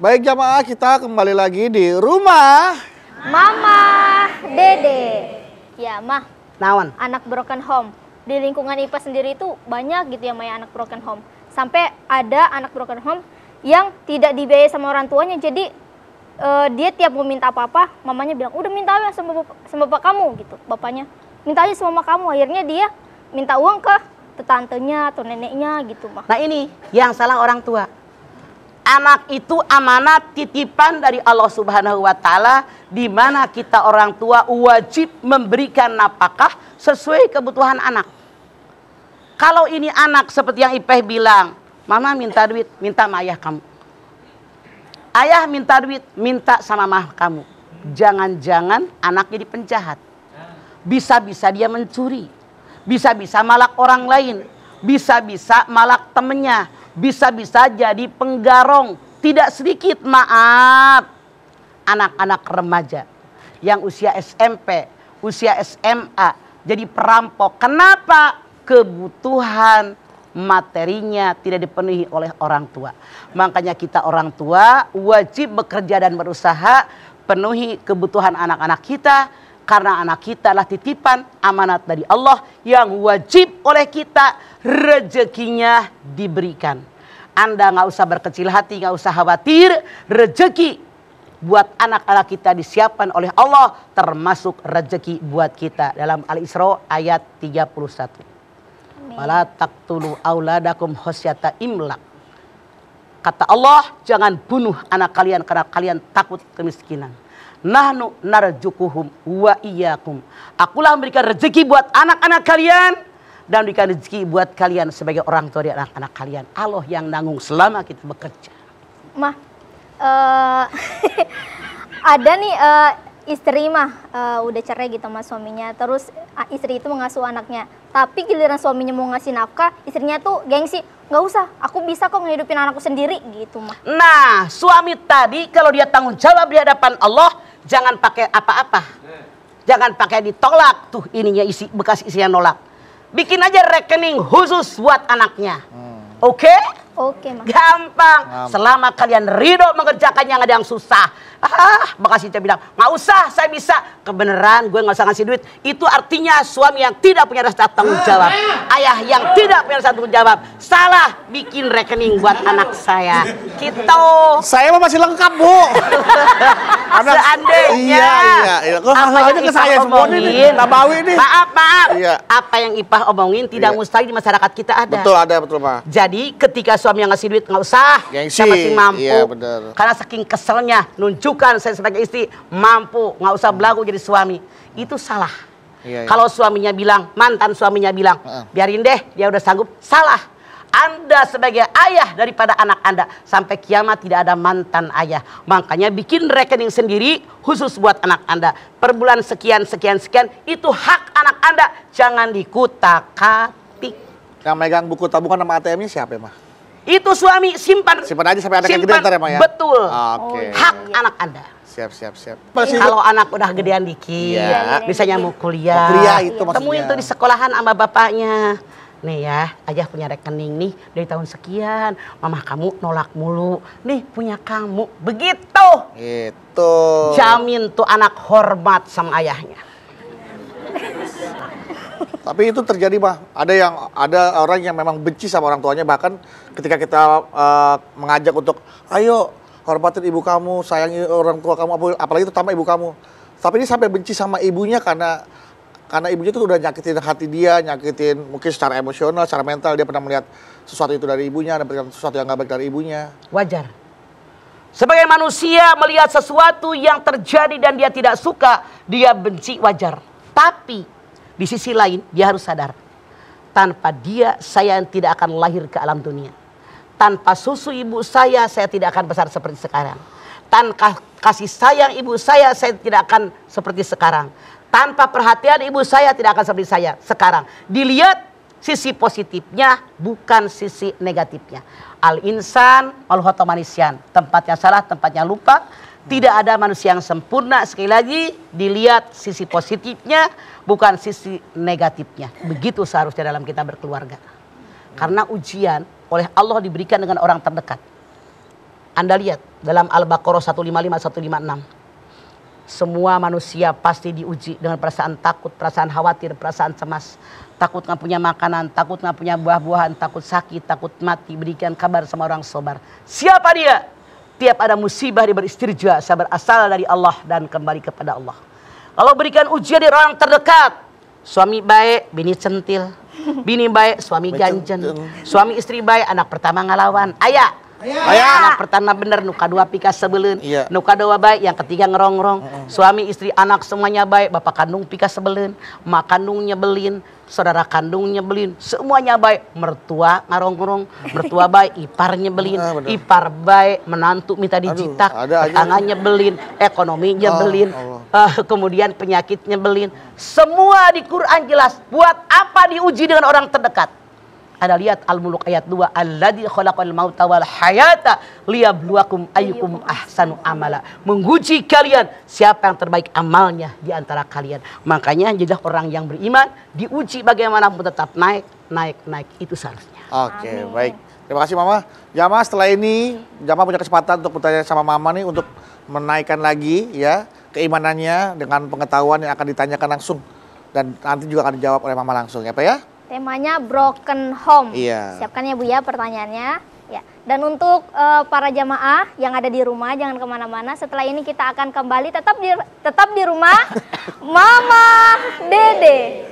Baik jamaah, kita kembali lagi di rumah Mama Dede. Ya, Mah. Naon? Anak broken home. Di lingkungan IPA sendiri itu banyak gitu ya, Maya, anak broken home. Sampai ada anak broken home yang tidak dibiayai sama orang tuanya. Jadi dia tiap mau minta apa-apa, mamanya bilang, udah minta aja sama bapak kamu gitu. Bapaknya, minta aja sama mama kamu. Akhirnya dia minta uang ke tantenya atau neneknya gitu, Mah. Nah ini yang salah orang tua. Anak itu amanat titipan dari Allah Subhanahu wa Ta'ala, di mana kita orang tua wajib memberikan nafkah sesuai kebutuhan anak. Kalau ini anak seperti yang Ipeh bilang, mama minta duit, minta sama ayah kamu. Ayah minta duit, minta sama mama kamu. Jangan-jangan anak jadi penjahat. Bisa-bisa dia mencuri, bisa-bisa malak orang lain, bisa-bisa malak temennya, bisa-bisa jadi penggarong. Tidak sedikit, maaf, anak-anak remaja yang usia SMP, usia SMA jadi perampok. Kenapa? Kebutuhan materinya tidak dipenuhi oleh orang tua. Makanya kita orang tua wajib bekerja dan berusaha penuhi kebutuhan anak-anak kita, karena anak kita adalah titipan amanat dari Allah yang wajib oleh kita rezekinya diberikan. Anda nggak usah berkecil hati, nggak usah khawatir, rezeki buat anak-anak kita disiapkan oleh Allah, termasuk rezeki buat kita. Dalam Al-Isra ayat 31. Wala taqtulu auladakum khasyata imlaq. Kata Allah, jangan bunuh anak kalian karena kalian takut kemiskinan. Nahnu narjukuhum wa iyyakum. Akulah memberikan rezeki buat anak-anak kalian dan berikan rezeki buat kalian sebagai orang tua dari anak-anak kalian. Allah yang nanggung selama kita bekerja. Mah, ada nih istri mah udah cerai gitu sama suaminya. Terus istri itu mengasuh anaknya. Tapi giliran suaminya mau ngasih nafkah, istrinya tuh gengsi. Nggak usah, aku bisa kok ngehidupin anakku sendiri gitu, Mah. Nah, suami tadi kalau dia tanggung jawab di hadapan Allah, jangan pakai apa-apa. Jangan pakai ditolak tuh ininya isi bekas isinya nolak. Bikin aja rekening khusus buat anaknya. Oke? Oke, Mah. Gampang. Selama kalian ridho mengerjakan yang ada yang susah. Bekas itu bilang, nggak usah, saya bisa. Kebenaran, gue nggak usah ngasih duit. Itu artinya suami yang tidak punya rasa tanggung jawab. Ayah yang tidak punya rasa tanggung jawab. Salah bikin rekening buat anak saya. Gitu. saya mah masih lengkap, Bu. Seandainya. Iya. Kok masalahnya ke saya semua nih, Nabawi nih. Maaf. Iya. Apa yang Ipah omongin tidak mustahil di masyarakat kita ada. Betul, ada, betul, Pak. Jadi ketika suami yang ngasih duit, nggak usah. Gengsi. Saya masih mampu. Iya, benar. Karena saking keselnya, nunjukkan saya sebagai istri mampu, nggak usah belagu jadi suami. Itu salah. Iya. Kalau suaminya bilang, mantan suaminya bilang, biarin deh, dia udah sanggup. Salah. Anda sebagai ayah daripada anak Anda, sampai kiamat tidak ada mantan ayah. Makanya bikin rekening sendiri khusus buat anak Anda. Per bulan sekian, itu hak anak Anda. Jangan dikutak-katik. Yang megang buku tabungan sama ATM-nya siapa, Mah? Itu suami, simpan Aja sampai anaknya gede ntar ya, Mah ya? Betul. Oke. Hak anak Anda. Siap. Kalau anak udah gedean dikit, Iya. misalnya mau kuliah, Mau kuliah itu maksudnya. temuin tuh di sekolahan sama bapaknya. Nih ya, ayah punya rekening nih dari tahun sekian, mama kamu nolak mulu, nih punya kamu, begitu. Itu. Jamin tuh anak hormat sama ayahnya. Tapi itu terjadi, Mah. Ada orang yang memang benci sama orang tuanya, bahkan ketika kita mengajak untuk ayo hormatin ibu kamu, sayangi orang tua kamu, apalagi terutama ibu kamu. Tapi ini sampai benci sama ibunya karena ibunya itu udah nyakitin hati dia, nyakitin mungkin secara emosional, secara mental. Dia pernah melihat sesuatu itu dari ibunya, dapatkan sesuatu yang gak baik dari ibunya. Wajar. Sebagai manusia melihat sesuatu yang terjadi dan dia tidak suka, dia benci, wajar. Tapi di sisi lain dia harus sadar, tanpa dia saya tidak akan lahir ke alam dunia. Tanpa susu ibu saya tidak akan besar seperti sekarang. Tanpa kasih sayang ibu saya tidak akan seperti sekarang. Tanpa perhatian ibu saya tidak akan seperti saya sekarang. Dilihat sisi positifnya, bukan sisi negatifnya. Al-insan wal-khata manisyan. Tempatnya salah, tempatnya lupa. Tidak ada manusia yang sempurna. Sekali lagi, dilihat sisi positifnya, bukan sisi negatifnya. Begitu seharusnya dalam kita berkeluarga. Karena ujian oleh Allah diberikan dengan orang terdekat. Anda lihat dalam Al-Baqarah 155 156. Semua manusia pasti diuji dengan perasaan takut, perasaan khawatir, perasaan cemas. Takut nggak punya makanan, takut nggak punya buah-buahan, takut sakit, takut mati. Berikan kabar sama orang sabar. Siapa dia? Tiap ada musibah dia beristirja, sabar asal dari Allah dan kembali kepada Allah. Kalau berikan ujian dari orang terdekat, suami baik, bini centil. Bini baik, suami ganjen. Suami istri baik, anak pertama ngelawan. Ayah. Anak pertama bener, nuka dua pika sebelun. Nuka dua baik, yang ketiga ngerongrong. Suami istri anak semuanya baik, bapak kandung pika sebelun. Mak kandung nyebelin, saudara kandung nyebelin. Semuanya baik, mertua ngerongrong. Mertua baik, ipar nyebelin. Ipar baik, menantu minta dijitak. Tetangga nyebelin, ekonomi nyebelin. Kemudian penyakit nyebelin. Semua di Quran jelas. Buat apa diuji dengan orang terdekat? Anda lihat Al-Muluk ayat 2. Alladzi khalaqal mauta wal hayata liyabluwakum ayyukum ahsanu amala. Menguji kalian siapa yang terbaik amalnya di antara kalian. Makanya jadilah orang yang beriman diuji bagaimanapun tetap naik. Itu seharusnya. Oke, baik. Terima kasih Mama. Jamaah setelah ini Jamaah punya kesempatan untuk bertanya sama Mama nih untuk menaikkan lagi ya keimanannya dengan pengetahuan yang akan ditanyakan langsung dan nanti juga akan dijawab oleh Mama langsung ya Pak ya. Temanya broken home. Iya. Siapkan ya Bu ya pertanyaannya. Ya. Dan untuk para jamaah yang ada di rumah jangan kemana-mana. Setelah ini kita akan kembali tetap di rumah Mama Dede.